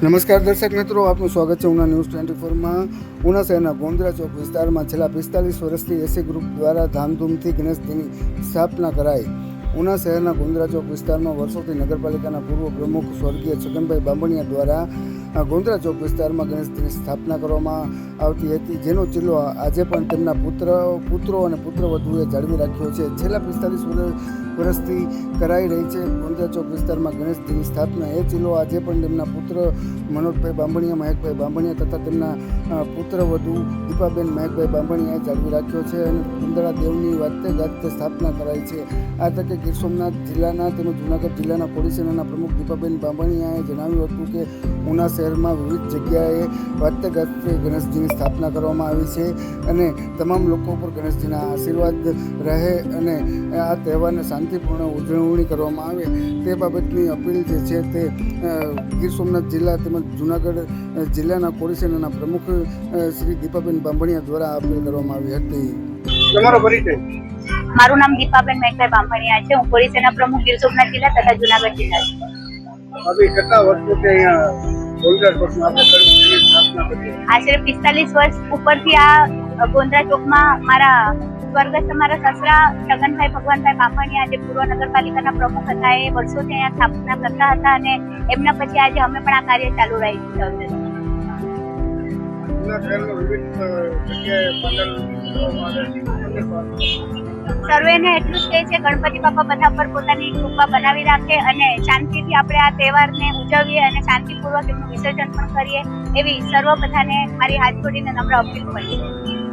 નમસ્કાર દર્શક મિત્રો, આપનું સ્વાગત છે ઉના ન્યૂઝ 24માં। ઉના શહેરના ગોંદરા ચોક વિસ્તારમાં છેલ્લા 45 વર્ષથી એસી ગ્રુપ દ્વારા ધામધૂમથી ગણેશજીની સ્થાપના કરાઈ। ઉના શહેરના ગોંદરા ચોક વિસ્તારમાં વર્ષોથી નગરપાલિકાના પૂર્વ પ્રમુખ સ્વર્ગીય છગનભાઈ બાંભણિયા દ્વારા ગોંદરા ચોક વિસ્તારમાં ગણેશજીની સ્થાપના કરવામાં આવતી હતી, જેનો ચિલ્લો આજે પણ તેમના પુત્રો અને પુત્રવધુએ જાળવી રાખ્યો છે। છેલ્લા 45 વર્ષથી કરાઈ રહી છે ગોંદરા ચોક વિસ્તારમાં ગણેશજીની સ્થાપના। એ ચિલ્લો આજે પણ તેમના પુત્ર મનોજભાઈ બાંભણિયા, મહેકભાઈ બાંભણિયા તથા તેમના પુત્રવધુ દીપાબેન મહેકભાઈ બાંભણિયાએ જાળવી રાખ્યો છે અને કુંદળા દેવની વાતે ગાતે સ્થાપના કરાઈ છે। આ તકે ગીર સોમનાથ જિલ્લાના તેમજ જૂનાગઢ જિલ્લાના કોળી સેનાના પ્રમુખ દીપાબેન બાંભણિયાએ જણાવ્યું હતું કે ઉના શહેરમાં વિવિધ જગ્યાએ વાતે ગાતે ગણેશજીની સ્થાપના કરવામાં આવી છે અને તમામ લોકો પર ગણેશજીના આશીર્વાદ રહે અને આ તહેવારને શાંતિપૂર્ણ ઉજવણી કરવામાં આવે તે બાબતની અપીલ જે છે તે ગીર સોમનાથ જિલ્લા તેમજ જૂનાગઢ જિલ્લાના કોળી સેનાના પ્રમુખ શ્રી દીપાબેન બાંભણિયા દ્વારા અપીલ કરવામાં આવી હતી। તમારો પરિચય? મારું નામ દીપાબેન મહેકભાઈ બાંભણિયા છે। હું કોળી સેના પ્રમુખ ગીર સોમનાથ જિલ્લા તથા જૂનાગઢ જિલ્લા છું। અભી કેટલા વર્ષોથી અહીંયા ગોંદરા ચોકમાં આપણે સ્થાપના કરી? આશરે 45 વર્ષ ઉપરથી આ ગોંદરા ચોકમાં મારા સ્વર્ગસ્થ અમારા સસરા છગનભાઈ ભગવાનભાઈ બાંભણિયા જે પૂર્વ નગરપાલિકાના પ્રમુખ હતા, એ વર્ષોથી અહીંયા સ્થાપના કરતા હતા અને એમના પછી આજે અમે પણ આ કાર્ય ચાલુ રાખ્યું છે। સર્વેને એટલું જ કહે છે, ગણપતિ બાપા બધા પર પોતાની કૃપા બનાવી રાખે અને શાંતિથી આપણે આ તહેવારને ઉજવીએ અને શાંતિપૂર્વક એમનું વિસર્જન પણ કરીએ, એવી સર્વ બધાને મારી હાથ જોડીને નમ્ર અપીલ કરી છે।